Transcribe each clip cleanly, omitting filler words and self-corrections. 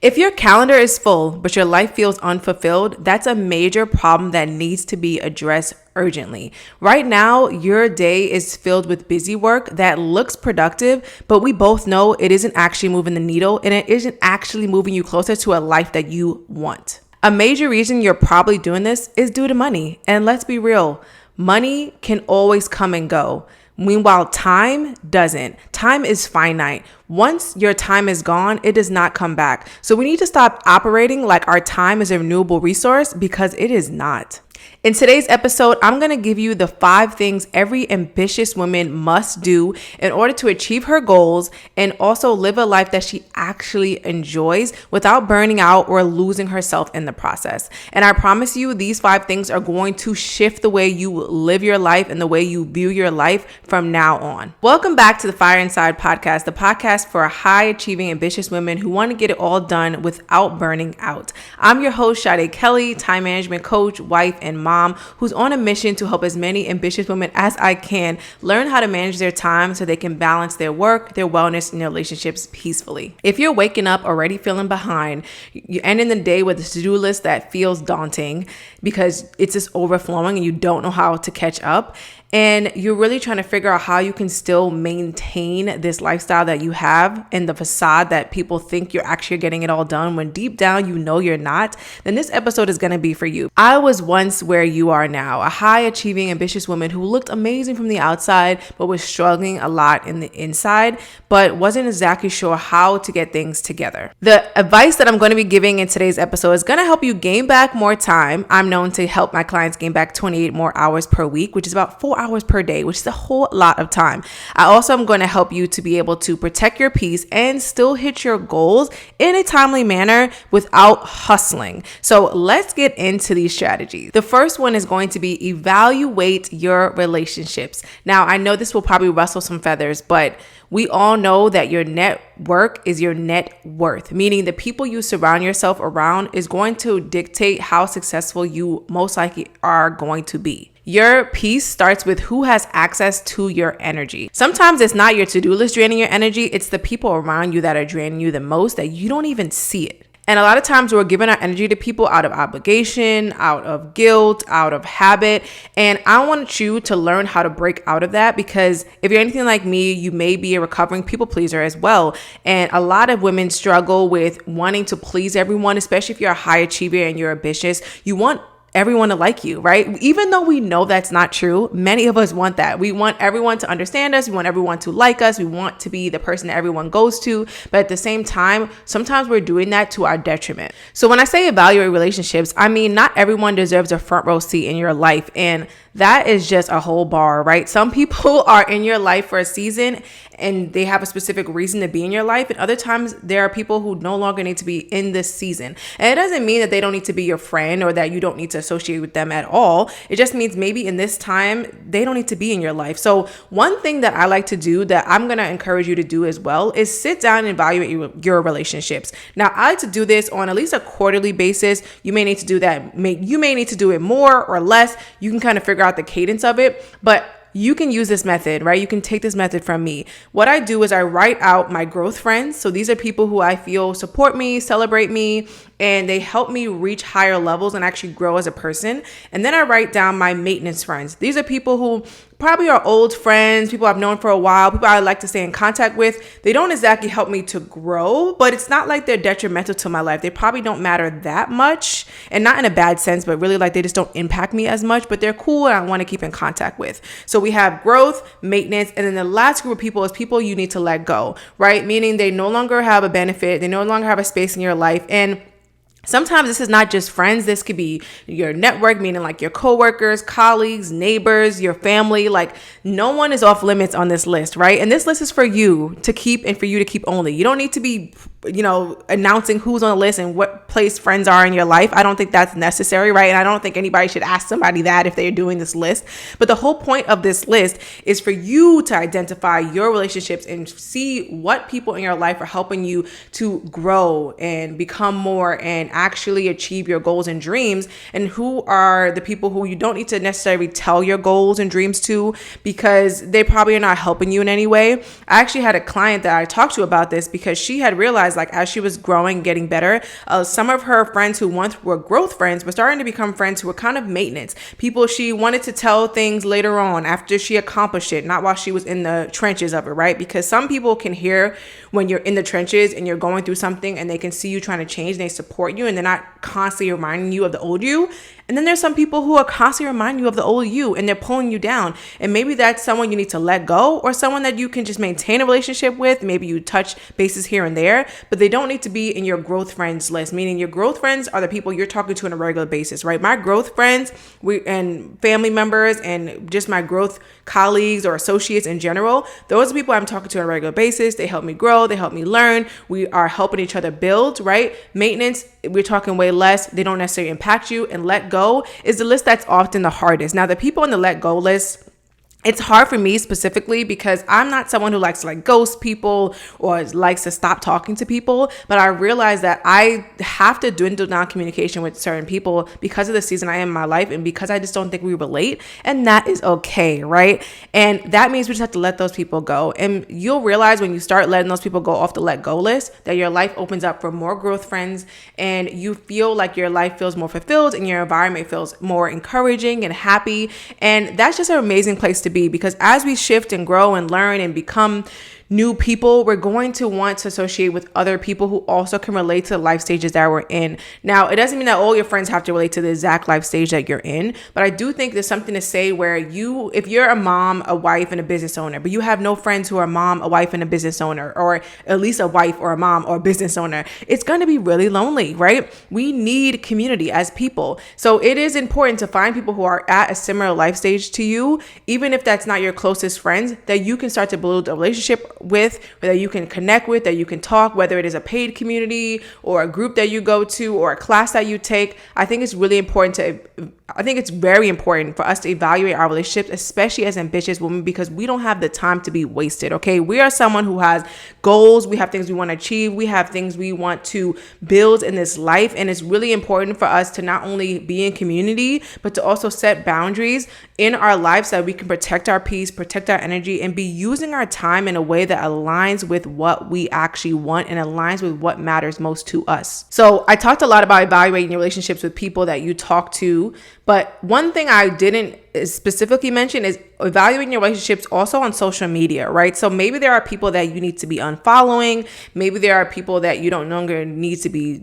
If your calendar is full, but your life feels unfulfilled, that's a major problem that needs to be addressed urgently. Right now, your day is filled with busy work that looks productive, but we both know it isn't actually moving the needle and it isn't actually moving you closer to a life that you want. A major reason you're probably doing this is due to money. And let's be real, money can always come and go. Meanwhile, time doesn't. Time is finite. Once your time is gone, it does not come back. So we need to stop operating like our time is a renewable resource because it is not. In today's episode, I'm going to give you the 5 things every ambitious woman must do in order to achieve her goals and also live a life that she actually enjoys without burning out or losing herself in the process. And I promise you, these 5 things are going to shift the way you live your life and the way you view your life from now on. Welcome back to the Fire Inside podcast, the podcast for high achieving ambitious women who want to get it all done without burning out. I'm your host, Sade Kelly, time management coach, wife, and mom who's on a mission to help as many ambitious women as I can learn how to manage their time so they can balance their work, their wellness, and their relationships peacefully. If you're waking up already feeling behind, you're ending the day with a to-do list that feels daunting because it's just overflowing and you don't know how to catch up, and you're really trying to figure out how you can still maintain this lifestyle that you have and the facade that people think you're actually getting it all done when deep down you know you're not, then this episode is going to be for you. I was once where you are now, a high achieving, ambitious woman who looked amazing from the outside, but was struggling a lot in the inside, but wasn't exactly sure how to get things together. The advice that I'm going to be giving in today's episode is going to help you gain back more time. I'm known to help my clients gain back 28 more hours per week, which is about 4 hours per day, which is a whole lot of time. I also am going to help you to be able to protect your peace and still hit your goals in a timely manner without hustling. So let's get into these strategies. The first one is going to be evaluate your relationships. Now, I know this will probably rustle some feathers, but we all know that your network is your net worth, meaning the people you surround yourself around is going to dictate how successful you most likely are going to be. Your peace starts with who has access to your energy. Sometimes it's not your to-do list draining your energy, it's the people around you that are draining you the most that you don't even see it. And a lot of times we're giving our energy to people out of obligation, out of guilt, out of habit. And I want you to learn how to break out of that, because if you're anything like me, you may be a recovering people pleaser as well. And a lot of women struggle with wanting to please everyone, especially if you're a high achiever and you're ambitious. You want everyone to like you, right? Even though we know that's not true, many of us want that. We want everyone to understand us. We want everyone to like us. We want to be the person that everyone goes to. But at the same time, sometimes we're doing that to our detriment. So when I say evaluate relationships, I mean, not everyone deserves a front row seat in your life. And that is just a whole bar, right? Some people are in your life for a season and they have a specific reason to be in your life. And other times there are people who no longer need to be in this season. And it doesn't mean that they don't need to be your friend or that you don't need to associate with them at all. It just means maybe in this time, they don't need to be in your life. So one thing that I like to do that I'm going to encourage you to do as well is sit down and evaluate your relationships. Now, I like to do this on at least a quarterly basis. You may need to do that. You may need to do it more or less. You can kind of figure out the cadence of it, but you can use this method, right? You can take this method from me. What I do is I write out my growth friends. So these are people who I feel support me, celebrate me, and they help me reach higher levels and actually grow as a person. And then I write down my maintenance friends. These are people who probably are old friends, people I've known for a while, people I like to stay in contact with. They don't exactly help me to grow, but it's not like they're detrimental to my life. They probably don't matter that much, and not in a bad sense, but really like they just don't impact me as much, but they're cool and I want to keep in contact with. So we have growth, maintenance, and then the last group of people is people you need to let go, right? Meaning they no longer have a benefit, they no longer have a space in your life. And sometimes this is not just friends. This could be your network, meaning like your coworkers, colleagues, neighbors, your family. Like no one is off limits on this list, right? And this list is for you to keep and for you to keep only. You don't need to be, announcing who's on the list and what place friends are in your life. I don't think that's necessary, right? And I don't think anybody should ask somebody that if they're doing this list. But the whole point of this list is for you to identify your relationships and see what people in your life are helping you to grow and become more and actually achieve your goals and dreams, and who are the people who you don't need to necessarily tell your goals and dreams to because they probably are not helping you in any way. I actually had a client that I talked to about this because she had realized realized, like, as she was growing, getting better, some of her friends who once were growth friends were starting to become friends who were kind of maintenance people. She wanted to tell things later on after she accomplished it, not while she was in the trenches of it, right? Because some people can hear when you're in the trenches and you're going through something, and they can see you trying to change, and they support you, and they're not constantly reminding you of the old you. And then there's some people who are constantly reminding you of the old you, and they're pulling you down. And maybe that's someone you need to let go, or someone that you can just maintain a relationship with. Maybe you touch bases here and there, but they don't need to be in your growth friends list, meaning your growth friends are the people you're talking to on a regular basis, right? My growth friends and family members and just my growth colleagues or associates in general, those are people I'm talking to on a regular basis. They help me grow. They help me learn. We are helping each other build, right? Maintenance, we're talking way less. They don't necessarily impact you. And let go is the list that's often the hardest. Now, the people on the let go list, it's hard for me specifically because I'm not someone who likes to like ghost people or likes to stop talking to people. But I realize that I have to dwindle down communication with certain people because of the season I am in my life, and because I just don't think we relate. And that is okay, right? And that means we just have to let those people go. And you'll realize when you start letting those people go off the let go list that your life opens up for more growth friends, and you feel like your life feels more fulfilled and your environment feels more encouraging and happy. And that's just an amazing place to be, because as we shift and grow and learn and become new people, we're going to want to associate with other people who also can relate to the life stages that we're in. Now, it doesn't mean that all your friends have to relate to the exact life stage that you're in, but I do think there's something to say where if you're a mom, a wife, and a business owner, but you have no friends who are a mom, a wife, and a business owner, or at least a wife or a mom or a business owner, it's going to be really lonely, right? We need community as people. So it is important to find people who are at a similar life stage to you, even if that's not your closest friends, that you can start to build a relationship with, that you can connect with, that you can talk, whether it is a paid community or a group that you go to or a class that you take. I think it's very important for us to evaluate our relationships, especially as ambitious women, because we don't have the time to be wasted. Okay. We are someone who has goals. We have things we want to achieve. We have things we want to build in this life. And it's really important for us to not only be in community, but to also set boundaries in our lives so that we can protect our peace, protect our energy, and be using our time in a way that aligns with what we actually want and aligns with what matters most to us. So I talked a lot about evaluating your relationships with people that you talk to, but one thing I didn't specifically mention is evaluating your relationships also on social media, right? So maybe there are people that you need to be unfollowing. Maybe there are people that you don't longer need to be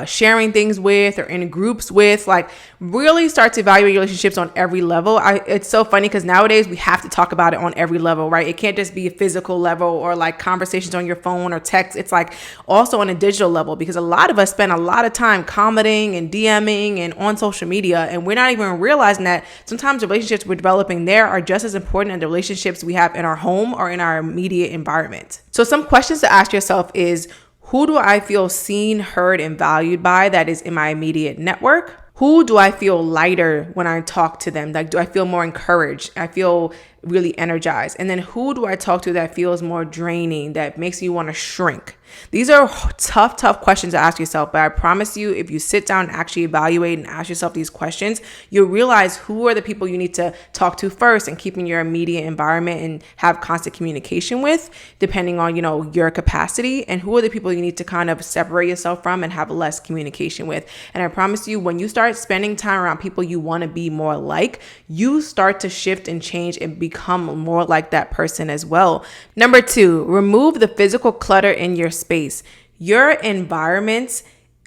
sharing things with or in groups with. Like, really start to evaluate your relationships on every level. It's so funny because nowadays we have to talk about it on every level, right? It can't just be a physical level or like conversations on your phone or text. It's like also on a digital level, because a lot of us spend a lot of time commenting and DMing and on social media, and we're not even realizing that sometimes the relationships we're developing there are just as important as the relationships we have in our home or in our immediate environment. So some questions to ask yourself is, who do I feel seen, heard, and valued by that is in my immediate network? Who do I feel lighter when I talk to them? Like, do I feel more encouraged? I feel really energized. And then who do I talk to that feels more draining, that makes you want to shrink? These are tough questions to ask yourself, but I promise you, if you sit down and actually evaluate and ask yourself these questions, you'll realize who are the people you need to talk to first and keep in your immediate environment and have constant communication with, depending on, your capacity, and who are the people you need to kind of separate yourself from and have less communication with. And I promise you, when you start spending time around people you want to be more like, you start to shift and change and become more like that person as well. Number 2, remove the physical clutter in your space. Your environment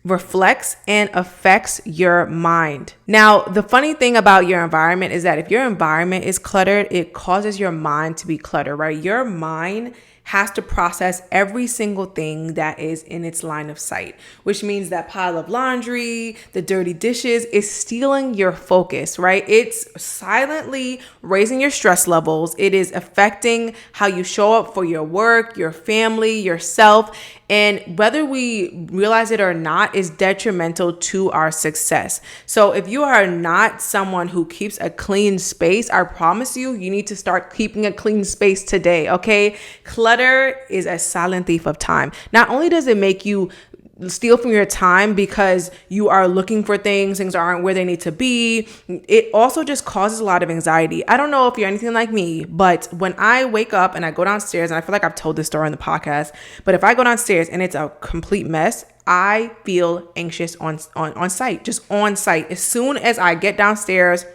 reflects and affects your mind. Now, the funny thing about your environment is that if your environment is cluttered, it causes your mind to be cluttered, right? Your mind has to process every single thing that is in its line of sight, which means that pile of laundry, the dirty dishes is stealing your focus, right? It's silently raising your stress levels. It is affecting how you show up for your work, your family, yourself. And whether we realize it or not, is detrimental to our success. So if you are not someone who keeps a clean space, I promise you need to start keeping a clean space today, okay? Clutter is a silent thief of time. Not only does it make you steal from your time because you are looking for things aren't where they need to be. It also just causes a lot of anxiety. I don't know if you're anything like me, but when I wake up and I go downstairs, and I feel like I've told this story on the podcast, but if I go downstairs and it's a complete mess, I feel anxious on site, just on site. As soon as I get downstairs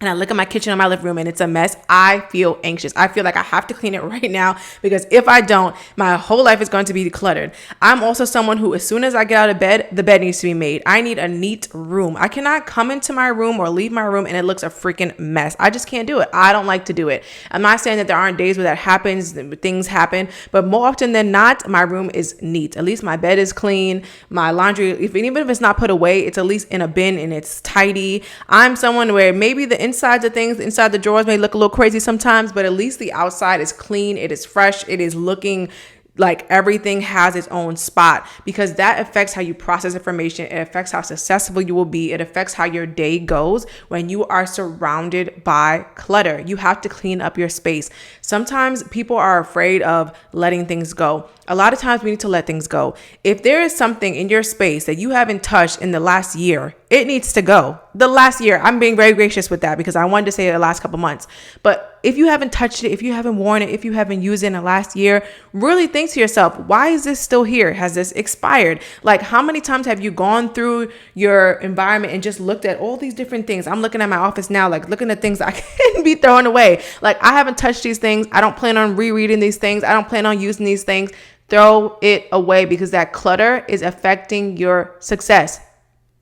and I look at my kitchen or my living room and it's a mess, I feel anxious. I feel like I have to clean it right now, because if I don't, my whole life is going to be decluttered. I'm also someone who, as soon as I get out of bed, the bed needs to be made. I need a neat room. I cannot come into my room or leave my room and it looks a freaking mess. I just can't do it. I don't like to do it. I'm not saying that there aren't days where that happens, things happen, but more often than not, my room is neat. At least my bed is clean. My laundry, even if it's not put away, it's at least in a bin and it's tidy. I'm someone where maybe the inside of things, inside the drawers may look a little crazy sometimes, but at least the outside is clean, it is fresh, it is looking like everything has its own spot, because that affects how you process information. It affects how successful you will be. It affects how your day goes when you are surrounded by clutter. You have to clean up your space. Sometimes people are afraid of letting things go. A lot of times we need to let things go. If there is something in your space that you haven't touched in the last year, it needs to go. The last year, I'm being very gracious with that because I wanted to say the last couple months. But if you haven't touched it, if you haven't worn it, if you haven't used it in the last year, really think to yourself, why is this still here? Has this expired? Like, how many times have you gone through your environment and just looked at all these different things? I'm looking at my office now, like looking at things I can be throwing away. Like, I haven't touched these things. I don't plan on rereading these things. I don't plan on using these things. Throw it away, because that clutter is affecting your success.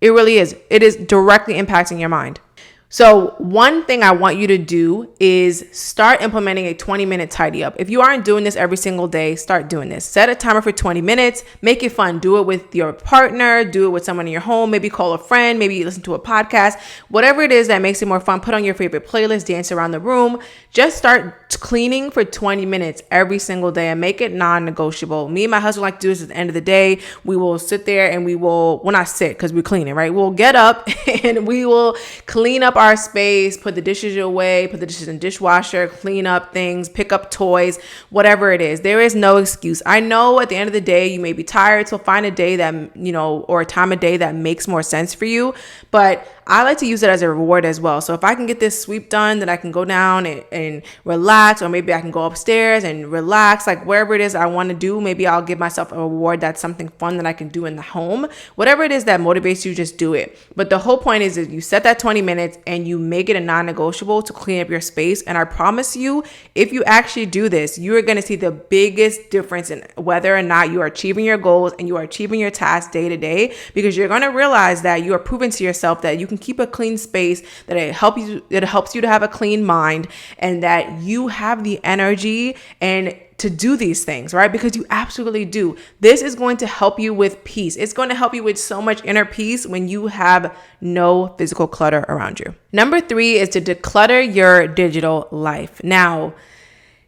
It really is. It is directly impacting your mind. So one thing I want you to do is start implementing a 20-minute tidy up. If you aren't doing this every single day, start doing this. Set a timer for 20 minutes. Make it fun. Do it with your partner. Do it with someone in your home. Maybe call a friend. Maybe listen to a podcast. Whatever it is that makes it more fun. Put on your favorite playlist. Dance around the room. Just start cleaning for 20 minutes every single day and make it non-negotiable. Me and my husband like to do this at the end of the day. We will sit there and we will, well, not sit because we're cleaning, right? We'll get up and we will clean up our space, put the dishes away, put the dishes in the dishwasher, clean up things, pick up toys, whatever it is. There is no excuse. I know at the end of the day, you may be tired, so find a day that, or a time of day that makes more sense for you. But I like to use it as a reward as well. So if I can get this sweep done, then I can go down and relax, or maybe I can go upstairs and relax, like wherever it is I want to do. Maybe I'll give myself a reward that's something fun that I can do in the home. Whatever it is that motivates you, just do it. But the whole point is that you set that 20 minutes and you make it a non-negotiable to clean up your space. And I promise you, if you actually do this, you are going to see the biggest difference in whether or not you are achieving your goals and you are achieving your tasks day to day, because you're going to realize that you are proving to yourself that you can keep a clean space, that it helps you to have a clean mind, and that you have the energy and to do these things, right? Because you absolutely do. This is going to help you with peace. It's going to help you with so much inner peace when you have no physical clutter around you. Number 3 is to declutter your digital life. Now,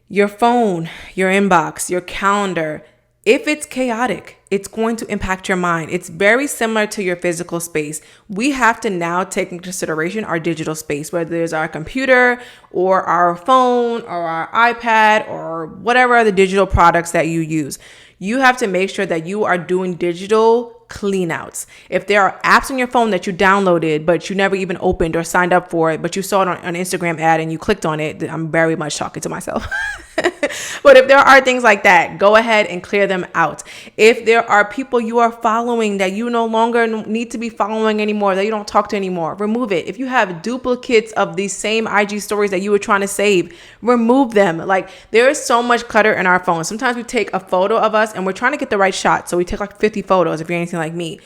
your phone, your inbox, your calendar, if it's chaotic, it's going to impact your mind. It's very similar to your physical space. We have to now take into consideration our digital space, whether it's our computer or our phone or our iPad or whatever other digital products that you use. You have to make sure that you are doing digital cleanouts. If there are apps on your phone that you downloaded, but you never even opened or signed up for it, but you saw it on an Instagram ad and you clicked on it, I'm very much talking to myself. But if there are things like that, go ahead and clear them out. If there are people you are following that you no longer need to be following anymore, that you don't talk to anymore, remove it. If you have duplicates of these same IG stories that you were trying to save, remove them. Like, there is so much clutter in our phones. Sometimes we take a photo of us and we're trying to get the right shot. So we take like 50 photos if you're anything like me.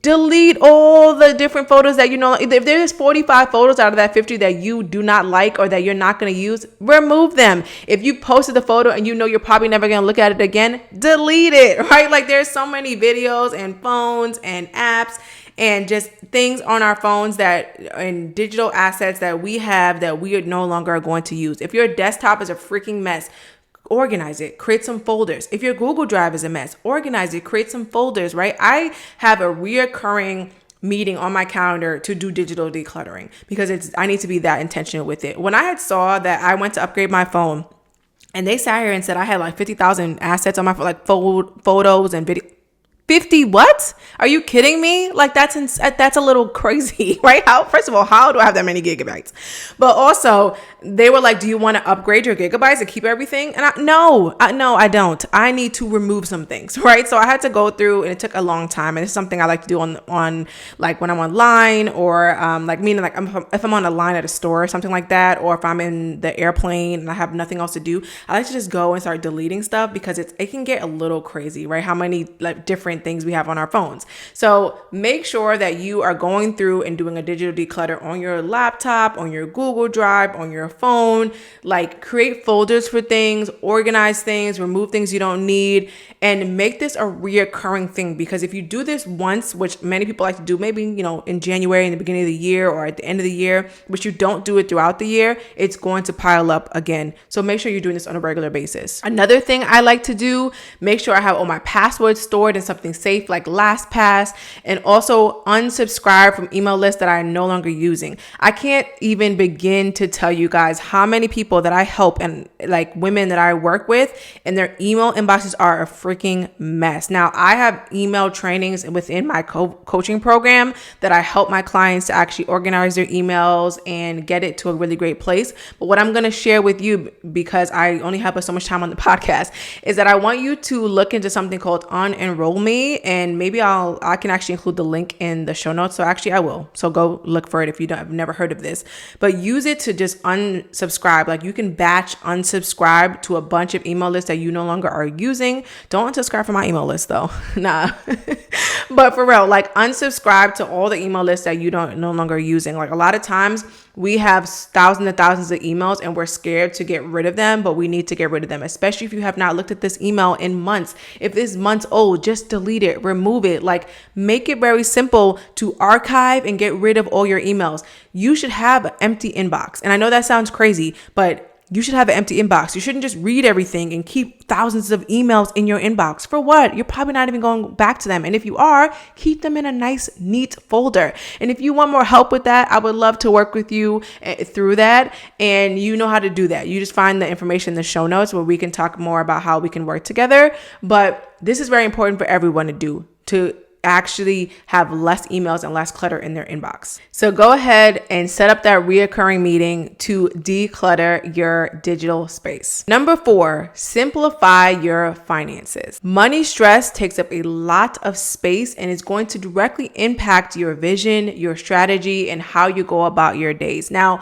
Delete all the different photos that if there's 45 photos out of that 50 that you do not like or that you're not going to use, remove them. If you posted the photo and you know you're probably never going to look at it again, delete it, right? Like, there's so many videos and phones and apps and just things on our phones and digital assets that we have that we are no longer going to use. If your desktop is a freaking mess, organize it, create some folders. If your Google Drive is a mess, organize it, create some folders, right? I have a reoccurring meeting on my calendar to do digital decluttering because I need to be that intentional with it. When I had saw that I went to upgrade my phone and they sat here and said I had like 50,000 assets on my phone, like photos and video. 50 what? Are you kidding me? Like that's a little crazy, right? First of all, how do I have that many gigabytes? But also, they were like, "Do you want to upgrade your gigabytes and keep everything?" And no, I don't. I need to remove some things, right? So I had to go through, and it took a long time. And it's something I like to do on like when I'm online, or like meaning like if I'm on a line at a store or something like that, or if I'm in the airplane and I have nothing else to do, I like to just go and start deleting stuff because it can get a little crazy, right? How many like different things we have on our phones. So make sure that you are going through and doing a digital declutter on your laptop, on your Google Drive, on your phone. Like create folders for things, organize things, remove things you don't need, and make this a reoccurring thing. Because if you do this once, which many people like to do, maybe, in January, in the beginning of the year, or at the end of the year, but you don't do it throughout the year, it's going to pile up again. So make sure you're doing this on a regular basis. Another thing I like to do, make sure I have all my passwords stored in something safe like LastPass, and also unsubscribe from email lists that I'm no longer using. I can't even begin to tell you guys how many people that I help and like women that I work with, and their email inboxes are a freaking mess. Now, I have email trainings within my coaching program that I help my clients to actually organize their emails and get it to a really great place. But what I'm going to share with you, because I only have so much time on the podcast, is that I want you to look into something called Unenroll Me, and maybe I can actually include the link in the show notes. So actually I will. So go look for it if you have never heard of this, but use it to just unsubscribe. Like you can batch unsubscribe to a bunch of email lists that you no longer are using. Don't unsubscribe from my email list though. Nah. But for real, like unsubscribe to all the email lists that you no longer using. Like a lot of times we have thousands and thousands of emails and we're scared to get rid of them, but we need to get rid of them, especially if you have not looked at this email in months. If this month's old, just delete it, remove it. Like make it very simple to archive and get rid of all your emails. You should have an empty inbox. And I know that sounds crazy, but you should have an empty inbox. You shouldn't just read everything and keep thousands of emails in your inbox. For what? You're probably not even going back to them. And if you are, keep them in a nice, neat folder. And if you want more help with that, I would love to work with you through that. And you know how to do that. You just find the information in the show notes where we can talk more about how we can work together. But this is very important for everyone to do, to actually have less emails and less clutter in their inbox. So go ahead and set up that reoccurring meeting to declutter your digital space. Number 4, simplify your finances. Money stress takes up a lot of space and is going to directly impact your vision, your strategy, and how you go about your days. Now,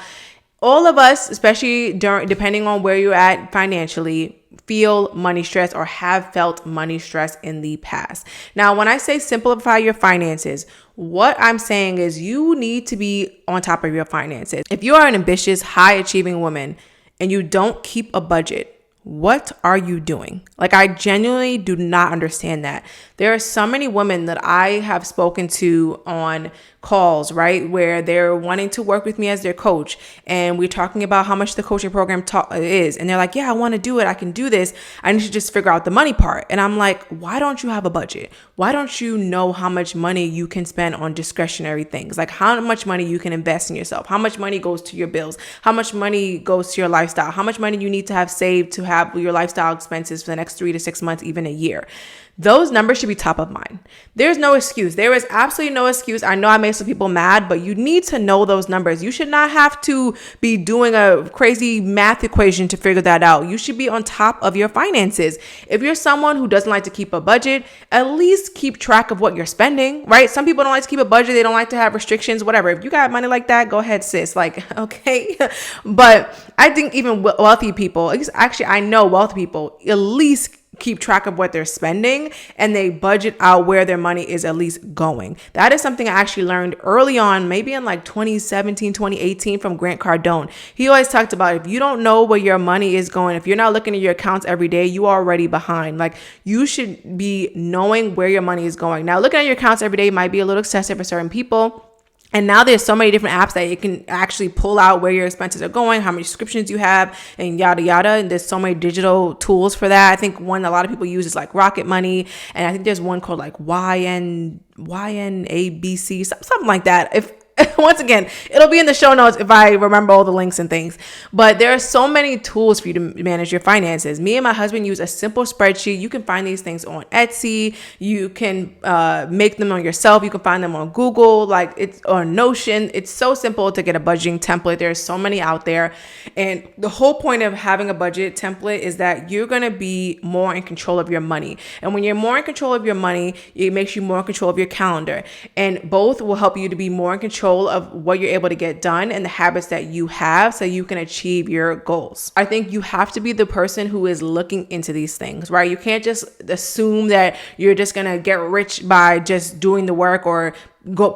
all of us, especially depending on where you're at financially, feel money stress or have felt money stress in the past. Now, when I say simplify your finances, what I'm saying is you need to be on top of your finances. If you are an ambitious, high achieving woman and you don't keep a budget, what are you doing? Like, I genuinely do not understand that. There are so many women that I have spoken to on calls, right, where they're wanting to work with me as their coach. And we're talking about how much the coaching program is. And they're like, yeah, I want to do it. I can do this. I need to just figure out the money part. And I'm like, why don't you have a budget? Why don't you know how much money you can spend on discretionary things? Like how much money you can invest in yourself? How much money goes to your bills? How much money goes to your lifestyle? How much money you need to have saved to have your lifestyle expenses for the next 3 to 6 months, even a year? Those numbers should be top of mind. There's no excuse. There is absolutely no excuse. I know I made some people mad, but you need to know those numbers. You should not have to be doing a crazy math equation to figure that out. You should be on top of your finances. If you're someone who doesn't like to keep a budget, at least keep track of what you're spending, right? Some people don't like to keep a budget. They don't like to have restrictions, whatever. If you got money like that, go ahead, sis. Like, okay. But I think even wealthy people, actually, I know wealthy people at least keep track of what they're spending and they budget out where their money is at least going. That is something I actually learned early on, maybe in like 2017, 2018 from Grant Cardone. He always talked about if you don't know where your money is going, if you're not looking at your accounts every day, you are already behind. Like you should be knowing where your money is going. Now, looking at your accounts every day might be a little excessive for certain people. And now there's so many different apps that you can actually pull out where your expenses are going, how many subscriptions you have, and yada, yada. And there's so many digital tools for that. I think one a lot of people use is like Rocket Money. And I think there's one called like YNABC, something like that. Once again, it'll be in the show notes if I remember all the links and things. But there are so many tools for you to manage your finances. Me and my husband use a simple spreadsheet. You can find these things on Etsy. You can make them on yourself. You can find them on Google, like it's on Notion. It's so simple to get a budgeting template. There's so many out there. And the whole point of having a budget template is that you're going to be more in control of your money. And when you're more in control of your money, it makes you more in control of your calendar. And both will help you to be more in control of what you're able to get done and the habits that you have so you can achieve your goals. I think you have to be the person who is looking into these things, right? You can't just assume that you're just going to get rich by just doing the work or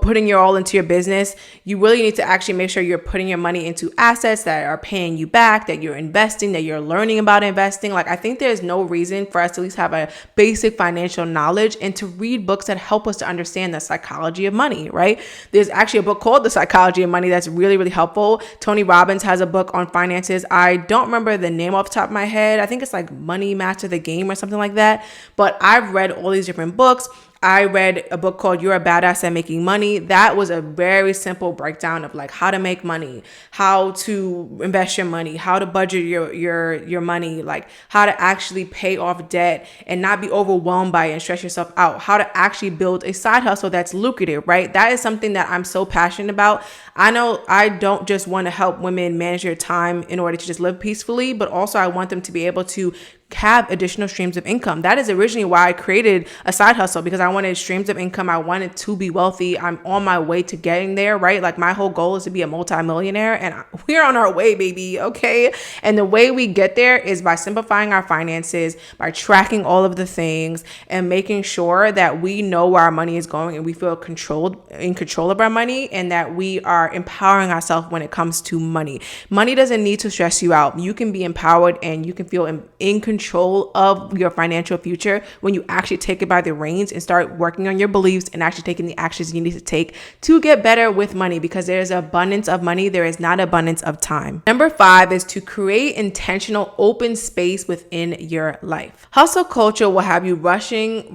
putting your all into your business. You really need to actually make sure you're putting your money into assets that are paying you back, that you're investing, that you're learning about investing. Like, I think there's no reason for us to at least have a basic financial knowledge and to read books that help us to understand the psychology of money, right? There's actually a book called The Psychology of Money that's really, really helpful. Tony Robbins has a book on finances. I don't remember the name off the top of my head. I think it's like Money Master the Game or something like that. But I've read all these different books. I read a book called You're a Badass at Making Money. That was a very simple breakdown of like how to make money, how to invest your money, how to budget your money, like how to actually pay off debt and not be overwhelmed by it and stress yourself out, how to actually build a side hustle that's lucrative, right? That is something that I'm so passionate about. I know I don't just want to help women manage their time in order to just live peacefully, but also I want them to be able to have additional streams of income. That is originally why I created a side hustle, because I wanted streams of income. I wanted to be wealthy. I'm on my way to getting there, right? Like my whole goal is to be a multimillionaire and we're on our way, baby. Okay. And the way we get there is by simplifying our finances, by tracking all of the things and making sure that we know where our money is going and we feel in control of our money, and that we are empowering ourselves when it comes to money. Money doesn't need to stress you out. You can be empowered and you can feel in control of your financial future when you actually take it by the reins and start working on your beliefs and actually taking the actions you need to take to get better with money, because there's abundance of money. There is not abundance of time. Number 5 is to create intentional open space within your life. Hustle culture will have you rushing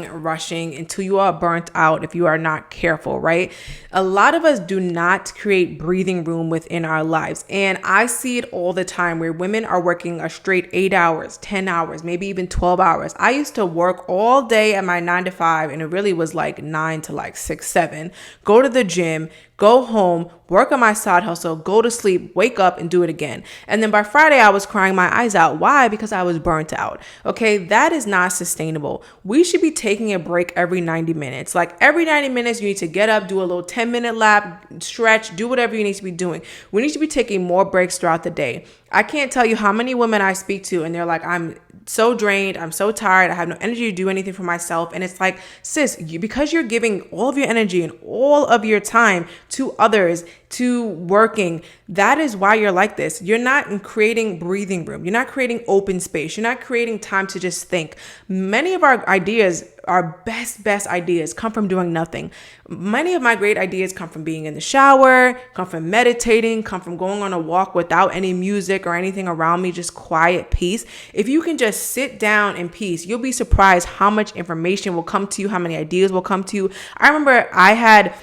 until you are burnt out if you are not careful, right? A lot of us do not create breathing room within our lives. And I see it all the time where women are working a straight 8 hours, 10 hours, maybe even 12 hours. I used to work all day at my 9 to 5, and it really was like 9 to like 6, 7, go to the gym, go home, work on my side hustle, go to sleep, wake up and do it again. And then by Friday, I was crying my eyes out. Why? Because I was burnt out. Okay, that is not sustainable. We should be taking a break every 90 minutes. Like every 90 minutes, you need to get up, do a little 10-minute lap, stretch, do whatever you need to be doing. We need to be taking more breaks throughout the day. I can't tell you how many women I speak to and they're like, I'm so drained, I'm so tired, I have no energy to do anything for myself. And it's like, sis, because you're giving all of your energy and all of your time to others, to working, that is why you're like this. You're not creating breathing room. You're not creating open space. You're not creating time to just think. Many of our ideas, our best ideas come from doing nothing. Many of my great ideas come from being in the shower, come from meditating, come from going on a walk without any music or anything around me, just quiet peace. If you can just sit down in peace, you'll be surprised how much information will come to you, how many ideas will come to you. I remember I had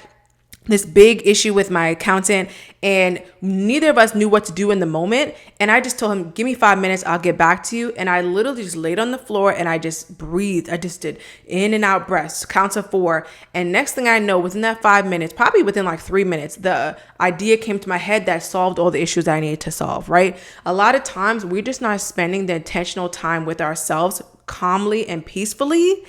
this big issue with my accountant and neither of us knew what to do in the moment. And I just told him, give me 5 minutes, I'll get back to you. And I literally just laid on the floor and I just breathed. I just did in and out breaths, counts of 4. And next thing I know, within that 5 minutes, probably within like 3 minutes, the idea came to my head that solved all the issues I needed to solve, right? A lot of times we're just not spending the intentional time with ourselves calmly and peacefully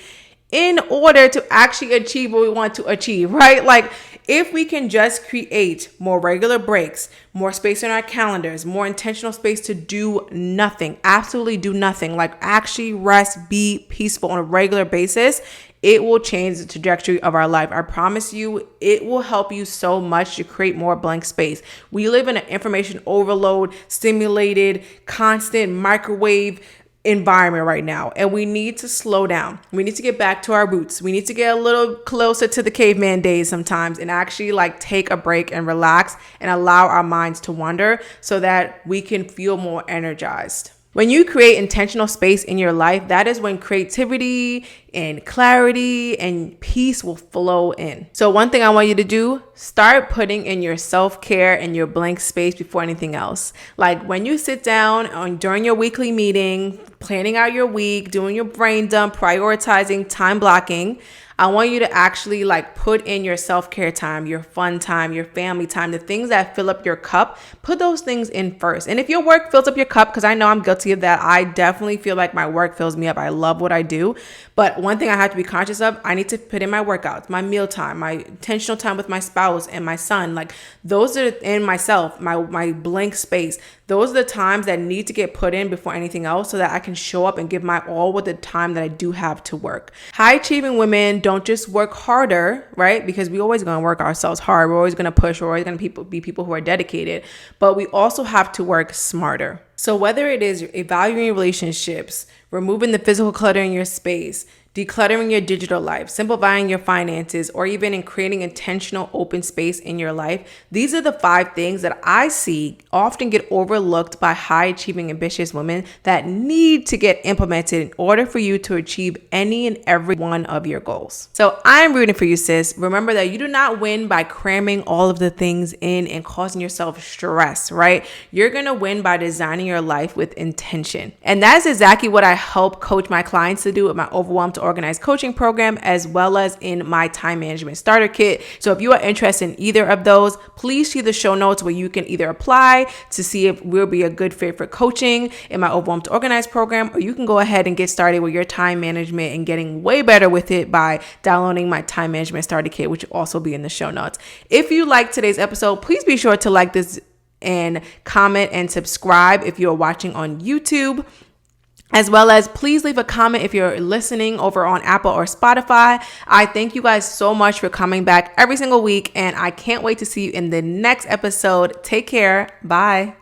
in order to actually achieve what we want to achieve, right? Like if we can just create more regular breaks, more space in our calendars, more intentional space to do nothing, absolutely do nothing, like actually rest, be peaceful on a regular basis, it will change the trajectory of our life. I promise you, it will help you so much to create more blank space. We live in an information overload, stimulated, constant microwave environment right now, and we need to slow down. We need to get back to our roots. We need to get a little closer to the caveman days sometimes and actually like take a break and relax and allow our minds to wander so that we can feel more energized. When you create intentional space in your life, that is when creativity, and clarity and peace will flow in. So one thing I want you to do, start putting in your self-care and your blank space before anything else. Like when you sit down during your weekly meeting, planning out your week, doing your brain dump, prioritizing, time blocking, I want you to actually like put in your self-care time, your fun time, your family time, the things that fill up your cup. Put those things in first. And if your work fills up your cup, because I know I'm guilty of that, I definitely feel like my work fills me up. I love what I do. But one thing I have to be conscious of, I need to put in my workouts, my meal time, my intentional time with my spouse and my son. Like those are in myself, my blank space. Those are the times that need to get put in before anything else so that I can show up and give my all with the time that I do have to work. High achieving women don't just work harder, right? Because we always going to work ourselves hard. We're always going to push. We're always going to be people who are dedicated, but we also have to work smarter. So whether it is evaluating relationships, removing the physical clutter in your space, decluttering your digital life, simplifying your finances, or even in creating intentional open space in your life, these are the 5 things that I see often get overlooked by high achieving, ambitious women that need to get implemented in order for you to achieve any and every one of your goals. So I'm rooting for you, sis. Remember that you do not win by cramming all of the things in and causing yourself stress, right? You're going to win by designing your life with intention. And that's exactly what I help coach my clients to do with my Overwhelmed to Organized coaching program, as well as in my time management starter kit. So if you are interested in either of those, please see the show notes where you can either apply to see if we'll be a good fit for coaching in my Overwhelmed to Organized program, or you can go ahead and get started with your time management and getting way better with it by downloading my time management starter kit, which will also be in the show notes. If you like today's episode, please be sure to like this and comment and subscribe if you're watching on YouTube. As well as please leave a comment if you're listening over on Apple or Spotify. I thank you guys so much for coming back every single week, and I can't wait to see you in the next episode. Take care. Bye.